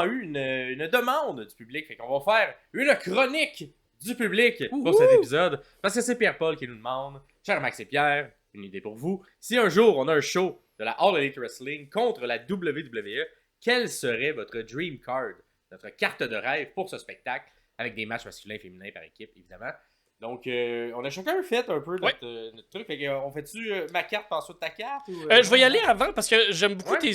eu une demande du public. Fait qu'on va faire une chronique du public pour cet épisode. Parce que c'est Pierre-Paul qui nous demande, cher Max et Pierre, une idée pour vous. Si un jour on a un show de la All Elite Wrestling contre la WWE, quelle serait votre dream card, notre carte de rêve pour ce spectacle, avec des matchs masculins et féminins par équipe, évidemment. Donc, on a chacun fait un peu notre truc. Fait on fait-tu ma carte en dessous de ta carte? Ou, je vais y aller avant parce que j'aime beaucoup tes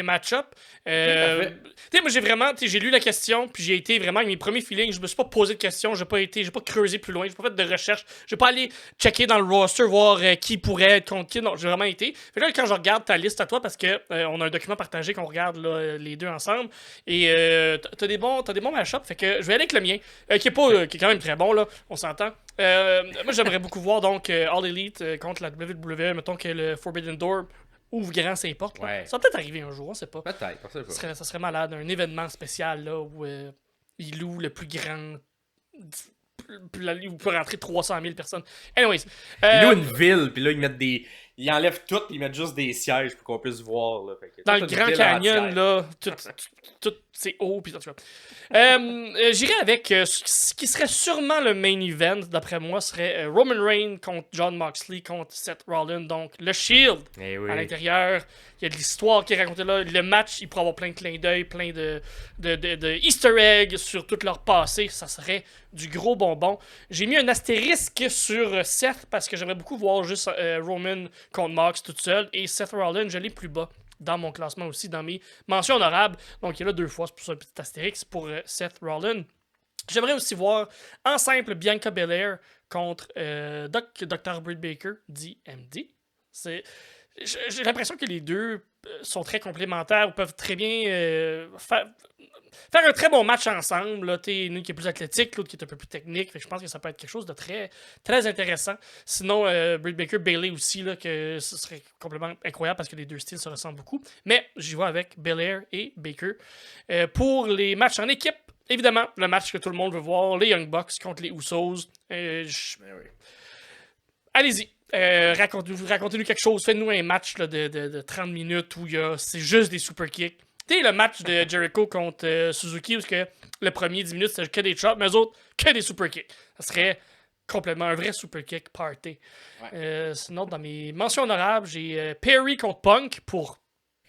match-ups. Moi, j'ai lu la question, puis j'ai été vraiment avec mes premiers feelings. Je me suis pas posé de questions, j'ai pas creusé plus loin, j'ai pas fait de recherche, j'ai pas allé checker dans le roster, voir qui pourrait être contre qui. Non, j'ai vraiment été. Fait là, quand je regarde ta liste à toi, parce que on a un document partagé qu'on regarde là, les deux ensemble, et t'as des bons match-ups. Fait que je vais aller avec le mien, qui est quand même très bon, là, on s'entend. Moi, j'aimerais beaucoup voir donc All Elite contre la WWE. Mettons que le Forbidden Door ouvre grand ses portes. Ouais. Ça va peut-être arriver un jour, on sait pas. Peut-être, ça serait malade, un événement spécial là, où il loue le plus grand. Où peut rentrer 300 000 personnes. Anyways. Il loue une ville, puis là, ils enlèvent tout, puis ils mettent juste des sièges pour qu'on puisse voir. Là. Fait que, dans le Grand Canyon, là, tout c'est haut, puis ça, tu vois. J'irais avec ce qui serait sûrement le main event, d'après moi, serait Roman Reigns contre Jon Moxley contre Seth Rollins. Donc, le Shield à l'intérieur. Il y a de l'histoire qui est racontée là. Le match, il pourrait avoir plein de clins d'œil, plein de Easter eggs sur tout leur passé. Ça serait du gros bonbon. J'ai mis un astérisque sur Seth parce que j'aimerais beaucoup voir juste Roman contre Mox toute seule. Et Seth Rollins, je l'ai plus bas dans mon classement aussi, dans mes mentions honorables. Donc, il est là 2 fois, c'est pour ça un petit astérix pour Seth Rollins. J'aimerais aussi voir en simple Bianca Belair contre Dr. Britt Baker, dit MD. J'ai l'impression que les deux sont très complémentaires ou peuvent très bien faire un très bon match ensemble. Là, une qui est plus athlétique, l'autre qui est un peu plus technique. Fait que je pense que ça peut être quelque chose de très, très intéressant. Sinon, Britt Baker, Bayley aussi, là, que ce serait complètement incroyable parce que les deux styles se ressemblent beaucoup. Mais j'y vais avec Belair et Baker. Pour les matchs en équipe, évidemment, le match que tout le monde veut voir, les Young Bucks contre les Usos. Allez-y. Racontez-nous quelque chose. Faites-nous un match là, de 30 minutes où c'est juste des super kicks. Tu sais, le match de Jericho contre Suzuki, où le premier 10 minutes, c'était que des chops, mais eux autres, que des super kicks. Ça serait complètement un vrai super kick party. Sinon, dans mes mentions honorables, j'ai Perry contre Punk pour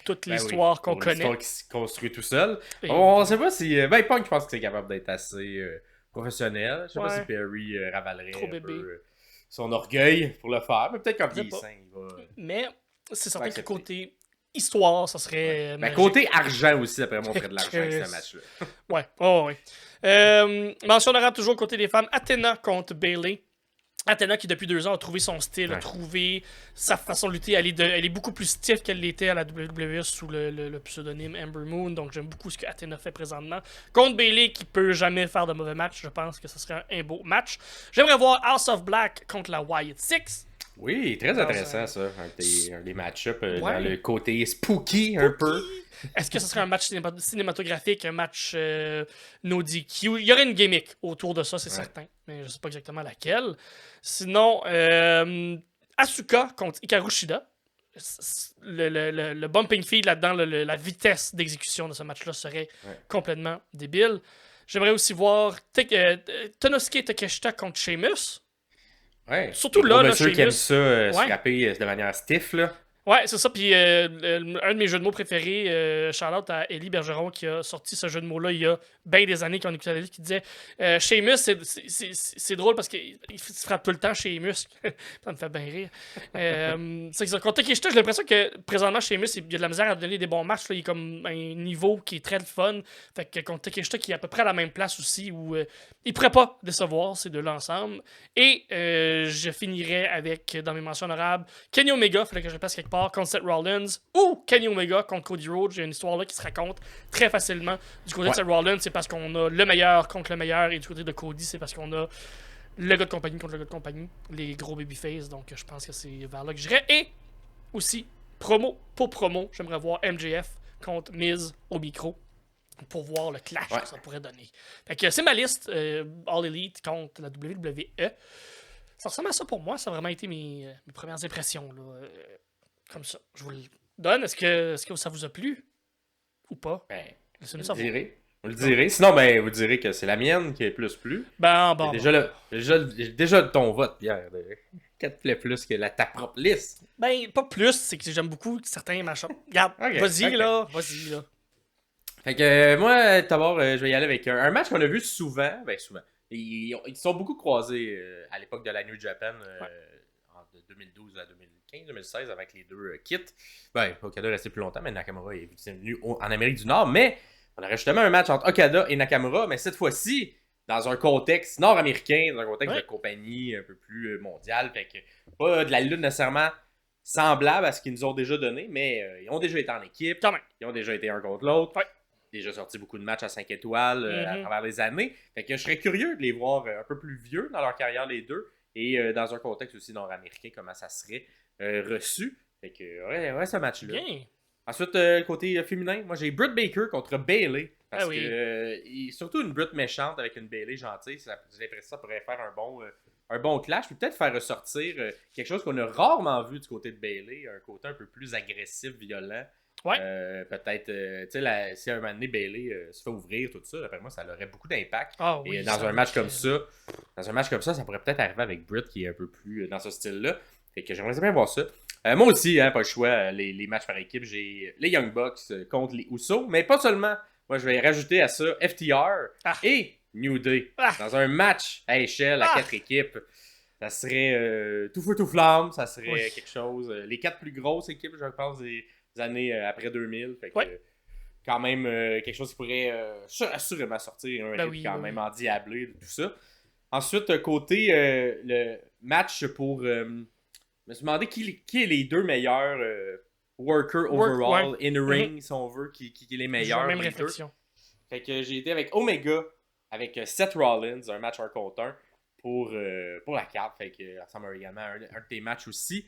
toute l'histoire qu'on connaît. L'histoire qui se construit tout seul. On sait pas si... Punk, je pense que c'est capable d'être assez professionnel. Je sais pas si Perry ravalerait trop un peu son orgueil pour le faire. Mais peut-être quand il est sain, il va... Mais c'est certain que côté histoire, ça serait... côté argent aussi, après moi, on ferait de l'argent avec ce match-là. ouais. Mention honorable toujours côté des femmes. Athena contre Bayley. Athena qui depuis 2 ans a trouvé son style, a trouvé sa façon de lutter. Elle est beaucoup plus stiff qu'elle l'était à la WWE sous le pseudonyme Ember Moon. Donc j'aime beaucoup ce que Athena fait présentement. Contre Bayley qui peut jamais faire de mauvais match, je pense que ce serait un beau match. J'aimerais voir House of Black contre la Wyatt Six. Oui, très intéressant ça. Un des match-ups dans le côté spooky un peu. Est-ce que ce serait un match cinématographique, un match no DQ? Il y aurait une gimmick autour de ça, c'est certain. Mais je ne sais pas exactement laquelle. Sinon, Asuka contre Hikaru Shida. Le bumping feed là-dedans, la vitesse d'exécution de ce match-là serait complètement débile. J'aimerais aussi voir Tonosuke Takeshita contre Sheamus. Ouais. Surtout là, monsieur qui aime ça frapper de manière stiff, là. Ouais, c'est ça. Puis un de mes jeux de mots préférés, shout-out à Élie Bergeron qui a sorti ce jeu de mots-là il y a bien des années qu'on écoutait la vie, qui disait Sheamus, c'est drôle parce qu'il se frappe tout le temps Sheamus. Ça me fait bien rire. C'est ça. Contre Takeshita, j'ai l'impression que présentement, Sheamus, il y a de la misère à donner des bons matchs. Là. Il est comme un niveau qui est très fun. Fait que contre Takeshita, qui est à peu près à la même place aussi, où il pourrait pas décevoir ces deux-là ensemble. Et je finirais avec, dans mes mentions honorables, Kenny Omega, il fallait que je passe quelque part, contre Seth Rollins, ou Kenny Omega contre Cody Rhodes. J'ai une histoire là qui se raconte très facilement. Du côté de Seth Rollins, c'est parce qu'on a le meilleur contre le meilleur, et du côté de Cody, c'est parce qu'on a le gars de compagnie contre le gars de compagnie, les gros babyface. Donc je pense que c'est vers là que j'irais. Et aussi, promo, j'aimerais voir MJF contre Miz au micro pour voir le clash que ça pourrait donner. Fait que c'est ma liste, All Elite contre la WWE. Ça ressemble à ça pour moi, ça a vraiment été mes premières impressions là. Comme ça, je vous le donne. Est-ce que ça vous a plu? Ou pas? Ben, Laissez-nous vous le savoir. direz. Vous le direz. Sinon, ben, vous direz que c'est la mienne qui est plus. Ben, bon. Déjà ton vote, Pierre. 4 plaies plus que ta propre liste. Ben, pas plus, c'est que j'aime beaucoup certains match Regarde, Ok, vas-y, ok. là. Vas-y, là. Fait que moi, d'abord, je vais y aller avec un match qu'on a vu souvent. Ben, souvent. Ils sont beaucoup croisés à l'époque de la New Japan en 2012 à 2015-2016 avec les deux kits. Ben, Okada est resté plus longtemps, mais Nakamura est venu en Amérique du Nord. Mais on aurait justement un match entre Okada et Nakamura, mais cette fois-ci, dans un contexte nord-américain, dans un contexte de compagnie un peu plus mondial. Fait que pas de la lutte nécessairement semblable à ce qu'ils nous ont déjà donné, mais ils ont déjà été en équipe. Quand même. Ils ont déjà été un contre l'autre. Ouais. Déjà sorti beaucoup de matchs à 5 étoiles à travers les années. Fait que je serais curieux de les voir un peu plus vieux dans leur carrière, les deux. Et dans un contexte aussi nord-américain, comment ça serait reçu. Fait que, ouais, ce match-là. Bien. Ensuite, côté féminin, moi j'ai Britt Baker contre Bayley. Parce que, surtout une Britt méchante avec une Bayley gentille, j'ai l'impression que ça pourrait faire un bon clash. Puis peut-être faire ressortir quelque chose qu'on a rarement vu du côté de Bayley. Un côté un peu plus agressif, violent. Ouais. Peut-être, tu sais, si à un moment donné Bayley se fait ouvrir, tout ça, d'après moi, ça aurait beaucoup d'impact. Ah, oui, et dans un match comme ça, ça pourrait peut-être arriver avec Britt qui est un peu plus dans ce style-là. Fait que j'aimerais bien voir ça. Moi aussi, pas le choix, les matchs par équipe, j'ai les Young Bucks contre les Usos, mais pas seulement. Moi, je vais rajouter à ça FTR et New Day dans un match à échelle à 4 équipes. Ça serait tout feu tout flamme, ça serait quelque chose. Les 4 plus grosses équipes, je pense, des années après 2000. Fait que, quand même, quelque chose qui pourrait assurément sortir un équipe quand même endiablé de tout ça. Ensuite, côté le match pour. Je me suis demandé qui est les deux meilleurs workers overall in the ring, si on veut, qui est les meilleurs. Même réflexion. Fait que j'ai été avec Omega, avec Seth Rollins, un match 1 contre 1 pour la carte. Fait que ça ressemble également à un de tes matchs aussi.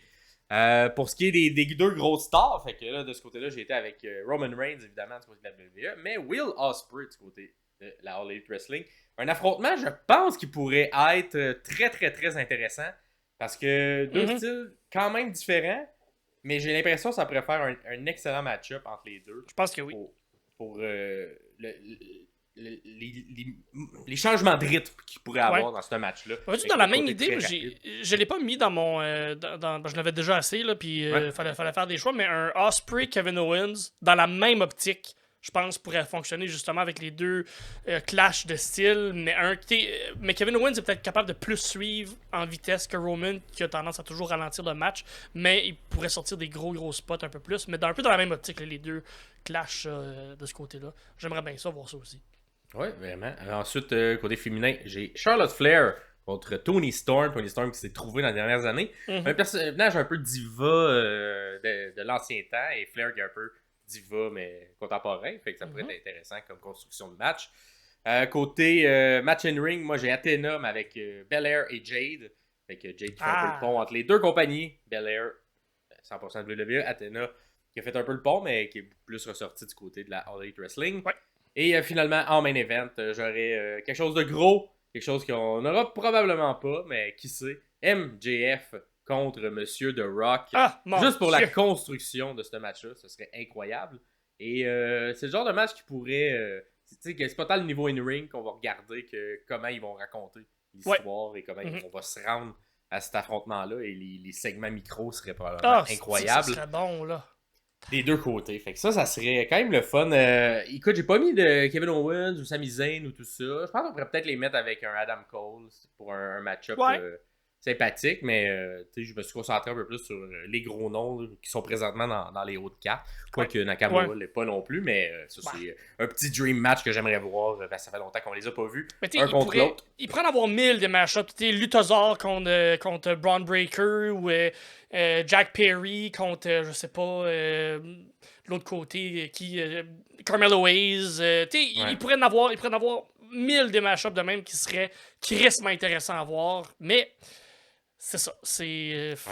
Pour ce qui est des deux grosses stars, fait que là, de ce côté-là, j'ai été avec Roman Reigns, évidemment, du côté de la WWE, mais Will Ospreay du côté de la All Elite Wrestling. Un affrontement, je pense, qui pourrait être très, très, très intéressant, parce que deux styles quand même différents, mais j'ai l'impression que ça pourrait faire un excellent match-up entre les deux. Je pense que oui. Pour les changements de rythme qu'il pourrait avoir dans ce match-là. Dans la même idée, je l'ai pas mis dans mon. Je l'avais déjà assez, là, puis fallait faire des choix, mais un Ospreay Kevin Owens, dans la même optique, je pense, pourrait fonctionner justement avec les deux clashs de style, mais Kevin Owens est peut-être capable de plus suivre en vitesse que Roman, qui a tendance à toujours ralentir le match, mais il pourrait sortir des gros spots un peu plus, mais un peu dans la même optique, là, les deux clashs de ce côté-là. J'aimerais bien ça, voir ça aussi. Oui, vraiment. Ensuite, côté féminin, j'ai Charlotte Flair contre Toni Storm. Toni Storm qui s'est trouvé dans les dernières années. Un personnage un peu diva de l'ancien temps, et Flair qui est un peu diva, mais contemporain. Fait que ça pourrait être intéressant comme construction de match. Côté match in ring, moi j'ai Athena avec Belair et Jade. Fait que Jade qui fait un peu le pont entre les deux compagnies. Belair, 100% de WWE. Athena qui a fait un peu le pont, mais qui est plus ressorti du côté de la All Elite Wrestling. Ouais. Et finalement, en main event, j'aurais quelque chose de gros, quelque chose qu'on n'aura probablement pas, mais qui sait, MJF contre Monsieur The Rock. Juste pour la construction de ce match-là, ce serait incroyable. Et c'est le genre de match qui pourrait... tu sais, que c'est pas tant le niveau in-ring qu'on va regarder que comment ils vont raconter l'histoire et comment on va se rendre à cet affrontement-là. Et les segments micro seraient probablement incroyables. Ça serait bon, là. Des deux côtés. Fait que ça serait quand même le fun. Écoute, j'ai pas mis de Kevin Owens ou Sami Zayn ou tout ça. Je pense qu'on pourrait peut-être les mettre avec un Adam Cole pour un match-up sympathique, mais je me suis concentré un peu plus sur les gros noms là, qui sont présentement dans les hautes cartes. Quoique Nakamura l'est pas non plus, mais ça c'est un petit dream match que j'aimerais voir. Ça fait longtemps qu'on les a pas vus. Un contre l'autre. Il pourrait en avoir 1000 des match-ups. Luthazar contre Braun Breaker ou Jack Perry contre, je sais pas, l'autre côté, Carmelo Hayes. Il pourrait en avoir 1000 des match-ups de même qui seraient crissement intéressants à voir. Mais c'est ça.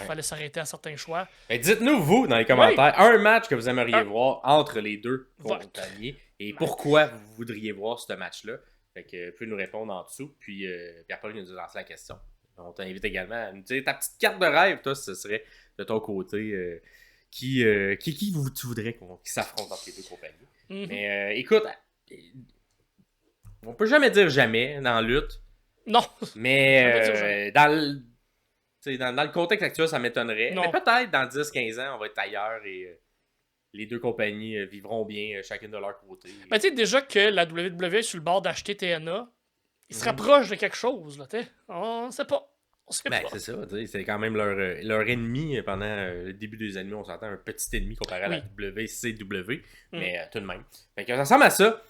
Fallait s'arrêter à certains choix. Dites-nous, vous, dans les commentaires, un match que vous aimeriez voir entre les deux compagnies et pourquoi vous voudriez voir ce match-là. Fait que vous pouvez nous répondre en dessous. Puis Pierre-Paul nous a lancé la question. On t'invite également à nous dire ta petite carte de rêve, toi, ce serait de ton côté. qui tu voudrais qu'ils s'affrontent entre les deux compagnies. Mhm. Mais écoute, on peut jamais dire jamais dans la lutte, Non. mais dans le contexte actuel, ça m'étonnerait. Non. Mais peut-être dans 10-15 ans, on va être ailleurs et les deux compagnies vivront bien chacune de leur côté. Mais tu sais, déjà que la WWE est sur le bord d'acheter TNA, ils se Mhm. rapprochent de quelque chose, là, tu sais. On sait pas. On sait Ben, pas. c'est ça, c'est quand même leur ennemi pendant le début des années. On s'entend un petit ennemi comparé à la WCW, mais tout de même. Fait que ça ressemble à ça.